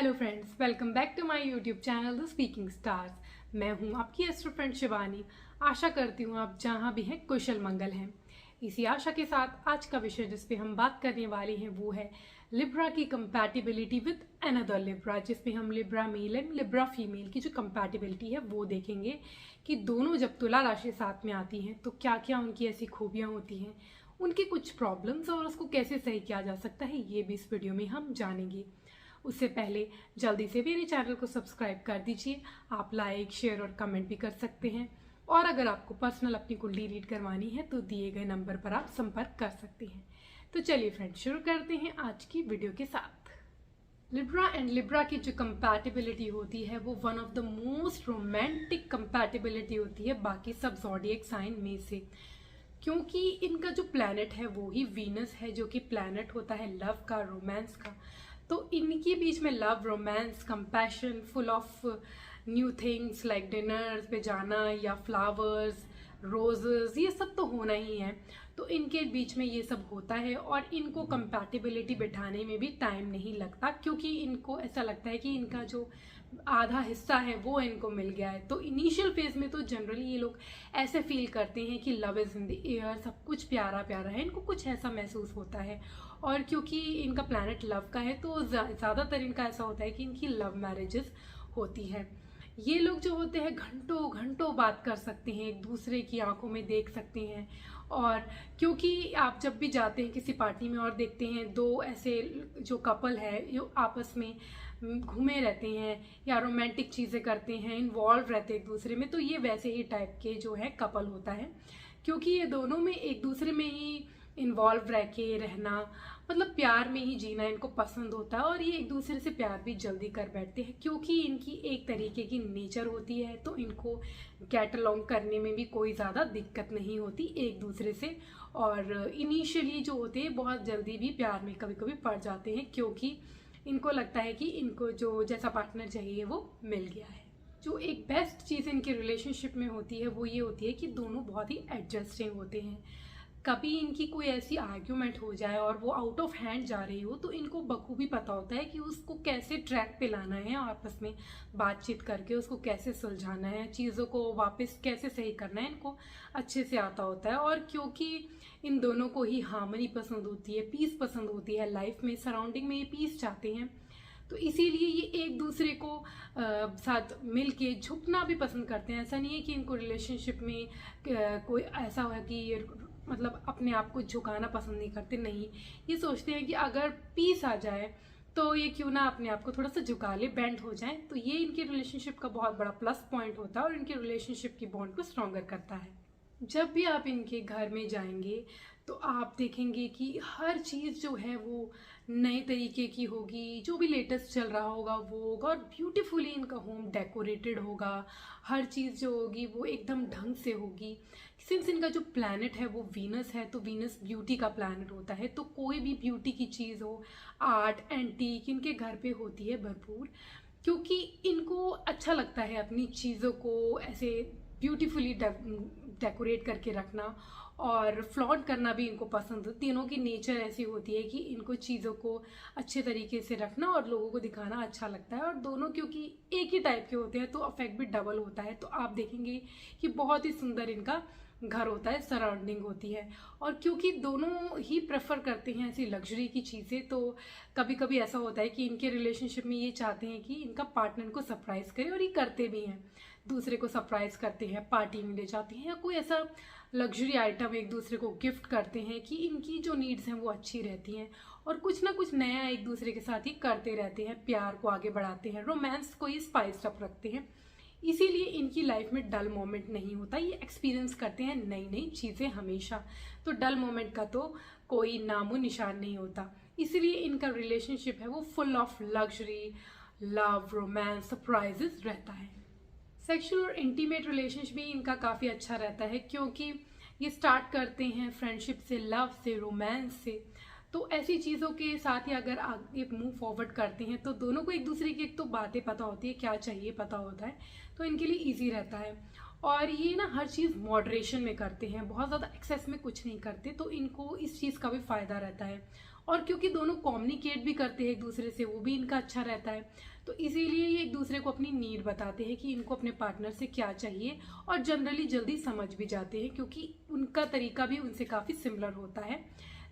Hello friends, welcome back to my YouTube channel the speaking stars. मैं हूं आपकी astro friend Shivani. आशा करती हूं आप जहां भी हैं कुशल मंगल हैं। इसी आशा के साथ आज का विषय जिस पे हम बात करने वाले हैं वो है लिब्रा की कंपैटिबिलिटी विद अनदर लिब्रा, जिसमें हम Libra male and Libra female की जो कंपैटिबिलिटी है वो देखेंगे कि दोनों जब तुला राशि साथ में आती हैं तो क्या क्या उनकी ऐसी खूबियाँ होती हैं, उनकी कुछ प्रॉब्लम्स और उसको कैसे सही किया जा सकता है, ये भी इस वीडियो में हम जानेंगे। उससे पहले जल्दी से मेरे चैनल को सब्सक्राइब कर दीजिए। आप लाइक, शेयर और कमेंट भी कर सकते हैं। और अगर आपको पर्सनल अपनी कुंडली रीड करवानी है तो दिए गए नंबर पर आप संपर्क कर सकते हैं। तो चलिए फ्रेंड्स, शुरू करते हैं आज की वीडियो के साथ। लिब्रा एंड लिब्रा की जो कंपैटिबिलिटी होती है वो one of the most romantic compatibility होती है बाकी सब ज़ोडिएक साइन में से, क्योंकि इनका जो प्लैनेट है वो ही वीनस है, जो कि प्लैनेट होता है लव का, रोमांस का। तो इनके बीच में love, romance, compassion, full of new things like dinners पे जाना या फ्लावर्स, रोजेस, ये सब तो होना ही है। तो इनके बीच में ये सब होता है और इनको कंपैटिबिलिटी बिठाने में भी टाइम नहीं लगता, क्योंकि इनको ऐसा लगता है कि इनका जो आधा हिस्सा है वो इनको मिल गया है। तो इनिशियल फेज में तो जनरली ये लोग ऐसे फील करते हैं कि love is in the air, सब कुछ प्यारा प्यारा है, इनको कुछ ऐसा महसूस होता है। और क्योंकि इनका प्लैनेट लव का है तो ज़्यादातर इनका ऐसा होता है कि इनकी लव मैरिजेस होती है। ये लोग जो होते हैं घंटों घंटों बात कर सकते हैं, एक दूसरे की आंखों में देख सकते हैं। और क्योंकि आप जब भी जाते हैं किसी पार्टी में और देखते हैं दो ऐसे जो कपल है जो आपस में घूमे रहते हैं या रोमांटिक चीज़ें करते हैं, इन्वॉल्व रहते हैं एक दूसरे में, तो ये वैसे ही टाइप के जो है कपल होता है। क्योंकि ये दोनों में एक दूसरे में ही इन्वॉल्व रह के रहना, मतलब प्यार में ही जीना इनको पसंद होता है। और ये एक दूसरे से प्यार भी जल्दी कर बैठते हैं क्योंकि इनकी एक तरीके की नेचर होती है, तो इनको गेट अलोंग करने में भी कोई ज़्यादा दिक्कत नहीं होती एक दूसरे से। और इनिशियली जो होते हैं बहुत जल्दी भी प्यार में कभी कभी पड़ जाते हैं, क्योंकि इनको लगता है कि इनको जो जैसा पार्टनर चाहिए वो मिल गया है। जो एक बेस्ट चीज़ इनके रिलेशनशिप में होती है वो ये होती है कि दोनों बहुत ही एडजस्टिंग होते हैं। कभी इनकी कोई ऐसी आर्ग्यूमेंट हो जाए और वो आउट ऑफ हैंड जा रही हो तो इनको बखूबी पता होता है कि उसको कैसे ट्रैक पे लाना है, आपस में बातचीत करके उसको कैसे सुलझाना है, चीज़ों को वापस कैसे सही करना है, इनको अच्छे से आता होता है। और क्योंकि इन दोनों को ही हार्मनी पसंद होती है, पीस पसंद होती है लाइफ में, सराउंडिंग में ये पीस चाहते हैं, तो इसीलिए ये एक दूसरे को साथ मिल के झुकना भी पसंद करते हैं। ऐसा नहीं है कि इनको रिलेशनशिप में कोई ऐसा हो कि ये मतलब अपने आप को झुकाना पसंद नहीं करते, नहीं, ये सोचते हैं कि अगर पीस आ जाए तो ये क्यों ना अपने आप को थोड़ा सा झुका ले, बेंड हो जाए। तो ये इनके रिलेशनशिप का बहुत बड़ा प्लस पॉइंट होता है और इनके रिलेशनशिप की बॉन्ड को स्ट्रॉन्गर करता है। जब भी आप इनके घर में जाएंगे तो आप देखेंगे कि हर चीज़ जो है वो नए तरीके की होगी, जो भी लेटेस्ट चल रहा होगा वो होगा, और ब्यूटीफुली इनका होम डेकोरेटेड होगा। हर चीज़ जो होगी वो एकदम ढंग से होगी। सिंस इनका जो प्लैनेट है वो वीनस है, तो वीनस ब्यूटी का प्लैनेट होता है, तो कोई भी ब्यूटी की चीज़ हो, आर्ट, एंटीक, इनके घर पे होती है भरपूर। क्योंकि इनको अच्छा लगता है अपनी चीज़ों को ऐसे ब्यूटीफुली डेकोरेट करके रखना और फ्लॉन्ट करना भी इनको पसंद है। तीनों की नेचर ऐसी होती है कि इनको चीज़ों को अच्छे तरीके से रखना और लोगों को दिखाना अच्छा लगता है। और दोनों क्योंकि एक ही टाइप के होते हैं तो अफेक्ट भी डबल होता है। तो आप देखेंगे कि बहुत ही सुंदर इनका घर होता है, सराउंडिंग होती है। और क्योंकि दोनों ही प्रेफर करते हैं ऐसी लग्जरी की चीज़ें, तो कभी कभी ऐसा होता है कि इनके रिलेशनशिप में ये चाहते हैं कि इनका पार्टनर को सरप्राइज करे, और ये करते भी हैं, दूसरे को सरप्राइज करते हैं, पार्टी में ले जाते हैं या कोई ऐसा लग्जरी आइटम एक दूसरे को गिफ्ट करते हैं कि इनकी जो नीड्स हैं वो अच्छी रहती हैं। और कुछ ना कुछ नया एक दूसरे के साथ ही करते रहते हैं, प्यार को आगे बढ़ाते हैं, रोमांस को ही स्पाइस अप रखते हैं। इसीलिए इनकी लाइफ में डल मोमेंट नहीं होता, ये एक्सपीरियंस करते हैं नई नई चीज़ें हमेशा। तो डल मोमेंट का तो कोई नामो निशान नहीं होता। इसीलिए इनका रिलेशनशिप है वो full of luxury, love, romance, surprises रहता है। सेक्सुअल और इंटीमेट रिलेशनशिप भी इनका काफ़ी अच्छा रहता है, क्योंकि ये स्टार्ट करते हैं फ्रेंडशिप से, लव से, रोमांस से। तो ऐसी चीज़ों के साथ ही अगर आगे मूव फॉरवर्ड करते हैं तो दोनों को एक दूसरे की एक तो बातें पता होती है, क्या चाहिए पता होता है, तो इनके लिए ईजी रहता है। और ये ना हर चीज़ मॉडरेशन में करते हैं, बहुत ज़्यादा एक्सेस में कुछ नहीं करते, तो इनको इस चीज़ का भी फ़ायदा रहता है। और क्योंकि दोनों कम्युनिकेट भी करते हैं एक दूसरे से, वो भी इनका अच्छा रहता है। तो इसीलिए ये एक दूसरे को अपनी नीड बताते हैं कि इनको अपने पार्टनर से क्या चाहिए, और जनरली जल्दी समझ भी जाते हैं क्योंकि उनका तरीका भी उनसे काफ़ी सिमिलर होता है।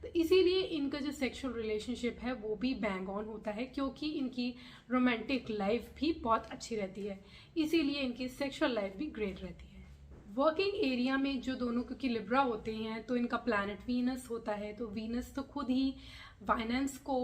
तो इसीलिए इनका जो सेक्सुअल रिलेशनशिप है वो भी बैंग ऑन होता है, क्योंकि इनकी रोमांटिक लाइफ भी बहुत अच्छी रहती है, इसीलिए इनकी सेक्सुअल लाइफ भी ग्रेट रहती है। वर्किंग एरिया में जो दोनों, क्योंकि लिब्रा होते हैं तो इनका प्लैनेट वीनस होता है, तो वीनस तो खुद ही फाइनेंस को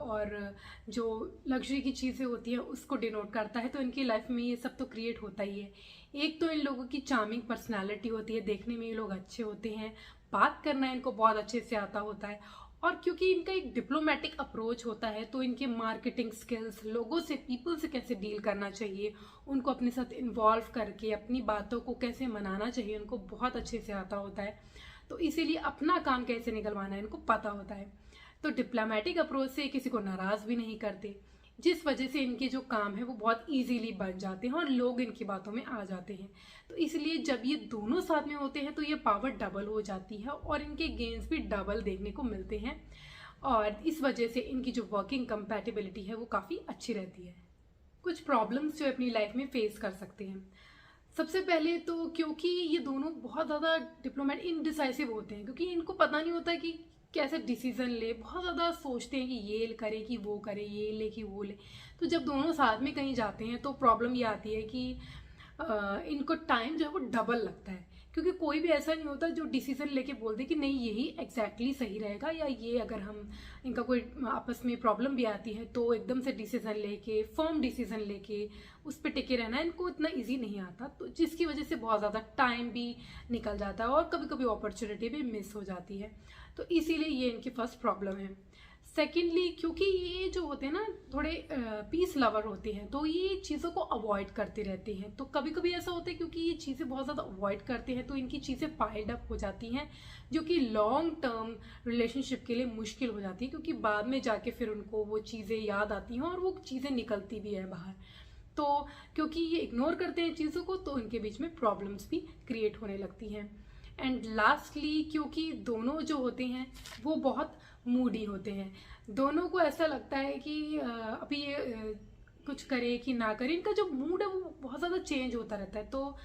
और जो लग्जरी की चीज़ें होती हैं उसको डिनोट करता है, तो इनकी लाइफ में ये सब तो क्रिएट होता ही है। एक तो इन लोगों की चार्मिंग पर्सनालिटी होती है, देखने में ये लोग अच्छे होते हैं, बात करना इनको बहुत अच्छे से आता होता है, और क्योंकि इनका एक डिप्लोमेटिक अप्रोच होता है तो इनके मार्केटिंग स्किल्स, लोगों से, पीपल से कैसे डील करना चाहिए, उनको अपने साथ इन्वॉल्व करके अपनी बातों को कैसे मनाना चाहिए, उनको बहुत अच्छे से आता होता है। तो इसीलिए अपना काम कैसे निकलवाना है इनको पता होता है। तो डिप्लोमेटिक अप्रोच से किसी को नाराज़ भी नहीं करते, जिस वजह से इनके जो काम है वो बहुत इजीली बन जाते हैं और लोग इनकी बातों में आ जाते हैं। तो इसलिए जब ये दोनों साथ में होते हैं तो ये पावर डबल हो जाती है और इनके गेन्स भी डबल देखने को मिलते हैं, और इस वजह से इनकी जो वर्किंग कंपैटिबिलिटी है वो काफ़ी अच्छी रहती है। कुछ प्रॉब्लम्स जो अपनी लाइफ में फेस कर सकते हैं, सबसे पहले तो क्योंकि ये दोनों बहुत ज़्यादा डिप्लोमेट इनडिसाइसिव होते हैं, क्योंकि इनको पता नहीं होता कि कैसे डिसीजन ले, बहुत ज़्यादा सोचते हैं कि ये करे कि वो करे, ये ले कि वो ले। तो जब दोनों साथ में कहीं जाते हैं तो प्रॉब्लम ये आती है कि इनको टाइम जो है वो डबल लगता है, क्योंकि कोई भी ऐसा नहीं होता जो डिसीजन लेके बोल दे कि नहीं यही एग्जैक्टली सही रहेगा, या ये अगर हम इनका कोई आपस में प्रॉब्लम भी आती है तो एकदम से डिसीजन लेके, फर्म डिसीजन लेके उस पर टिके रहना इनको इतना इजी नहीं आता, तो जिसकी वजह से बहुत ज़्यादा टाइम भी निकल जाता है और कभी कभी अपॉर्चुनिटी भी मिस हो जाती है। तो इसीलिए ये इनकी फर्स्ट प्रॉब्लम है। सेकेंडली, क्योंकि ये जो होते हैं ना थोड़े पीस लवर होते हैं, तो ये चीज़ों को अवॉइड करते रहते हैं। तो कभी कभी ऐसा होता है क्योंकि ये चीज़ें बहुत ज़्यादा अवॉइड करते हैं तो इनकी चीज़ें पाइल्ड अप हो जाती हैं, जो कि लॉन्ग टर्म रिलेशनशिप के लिए मुश्किल हो जाती है, क्योंकि बाद में जाके फिर उनको वो चीज़ें याद आती हैं और वो चीज़ें निकलती भी है बाहर। तो क्योंकि ये इग्नोर करते हैं चीज़ों को तो इनके बीच में प्रॉब्लम्स भी क्रिएट होने लगती हैं। एंड लास्टली, क्योंकि दोनों जो होते हैं वो बहुत मूडी होते हैं, दोनों को ऐसा लगता है कि अभी ये कुछ करे कि ना करे, इनका जो मूड है वो बहुत ज़्यादा चेंज होता रहता है। तो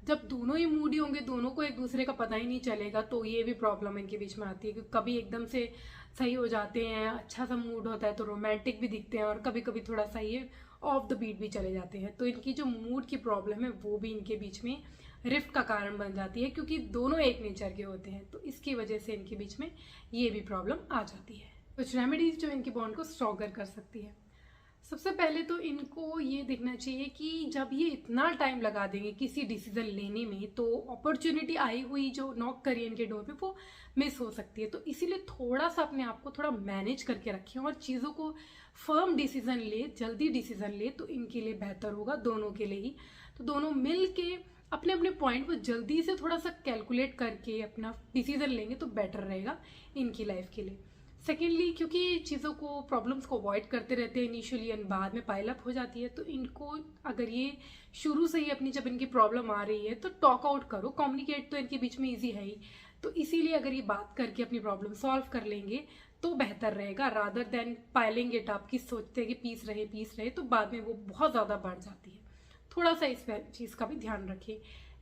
जब दोनों ही मूडी होंगे, दोनों को एक दूसरे का पता ही नहीं चलेगा, तो ये भी प्रॉब्लम इनके बीच में आती है कि कभी एकदम से सही हो जाते हैं, अच्छा सा मूड होता है तो रोमांटिक भी दिखते हैं, और कभी कभी थोड़ा सा ये ऑफ द बीट भी चले जाते हैं। तो इनकी जो मूड की प्रॉब्लम है वो भी इनके बीच में रिफ्ट का कारण बन जाती है, क्योंकि दोनों एक नेचर के होते हैं, तो इसकी वजह से इनके बीच में ये भी प्रॉब्लम आ जाती है। कुछ रेमेडीज जो इनके बॉन्ड को स्ट्रॉन्गर कर सकती है। सबसे पहले तो इनको ये देखना चाहिए कि जब ये इतना टाइम लगा देंगे किसी डिसीजन लेने में, तो अपॉर्चुनिटी आई हुई जो नॉक करी इनके डोर पे वो मिस हो सकती है। तो इसीलिए थोड़ा सा अपने आप को थोड़ा मैनेज करके रखें और चीज़ों को फर्म डिसीजन ले, जल्दी डिसीजन ले, तो इनके लिए बेहतर होगा, दोनों के लिए ही। तो दोनों मिल के अपने अपने पॉइंट को जल्दी से थोड़ा सा कैलकुलेट करके अपना डिसीजन लेंगे तो बेटर रहेगा इनकी लाइफ के लिए। सेकेंडली, क्योंकि चीज़ों को, प्रॉब्लम्स को अवॉइड करते रहते हैं इनिशियली एंड बाद में पाइल अप हो जाती है, तो इनको अगर ये शुरू से ही अपनी, जब इनकी प्रॉब्लम आ रही है तो टॉक आउट करो, कम्युनिकेट तो इनके बीच में ईजी है ही, तो इसीलिए अगर ये बात करके अपनी प्रॉब्लम सॉल्व कर लेंगे तो बेहतर रहेगा, rather than piling it up, कि सोचते हैं कि पीस रहे तो बाद में वो बहुत ज़्यादा बढ़ जाती है। थोड़ा सा इस चीज़ का भी ध्यान रखें।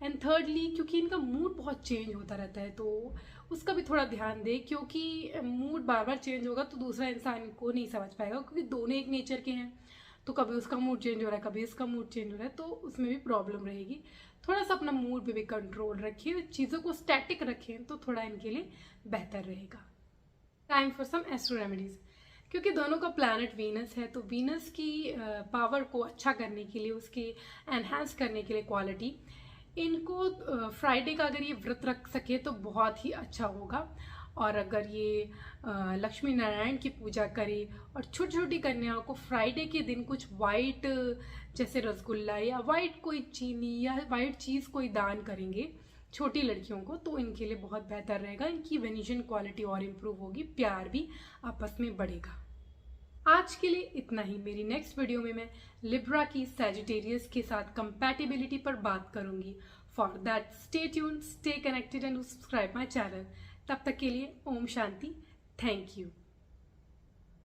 एंड थर्डली, क्योंकि इनका मूड बहुत चेंज होता रहता है तो उसका भी थोड़ा ध्यान दें, क्योंकि मूड बार बार चेंज होगा तो दूसरा इंसान को नहीं समझ पाएगा, क्योंकि दोनों एक नेचर के हैं, तो कभी उसका मूड चेंज हो रहा है, कभी इसका मूड चेंज हो रहा है, तो उसमें भी प्रॉब्लम रहेगी। थोड़ा सा अपना मूड पे भी कंट्रोल रखिए, चीज़ों को स्टैटिक रखें तो थोड़ा इनके लिए बेहतर रहेगा। Time for some astro remedies. क्योंकि दोनों का प्लैनेट वीनस है, तो वीनस की पावर को अच्छा करने के लिए, उसकी एनहांस करने के लिए क्वालिटी, इनको फ्राइडे का अगर ये व्रत रख सके तो बहुत ही अच्छा होगा। और अगर ये लक्ष्मी नारायण की पूजा करे और छोटी छोटी कन्याओं को फ्राइडे के दिन कुछ वाइट, जैसे रसगुल्ला या वाइट कोई चीनी या वाइट चीज़ कोई दान करेंगे छोटी लड़कियों को, तो इनके लिए बहुत बेहतर रहेगा, इनकी वेनिशियन क्वालिटी और इम्प्रूव होगी, प्यार भी आपस में बढ़ेगा। आज के लिए इतना ही। मेरी नेक्स्ट वीडियो में मैं लिब्रा की सैजिटेरियस के साथ कंपैटिबिलिटी पर बात करूंगी। For that stay tuned, stay connected and subscribe my channel. तब तक के लिए ओम शांति, थैंक यू।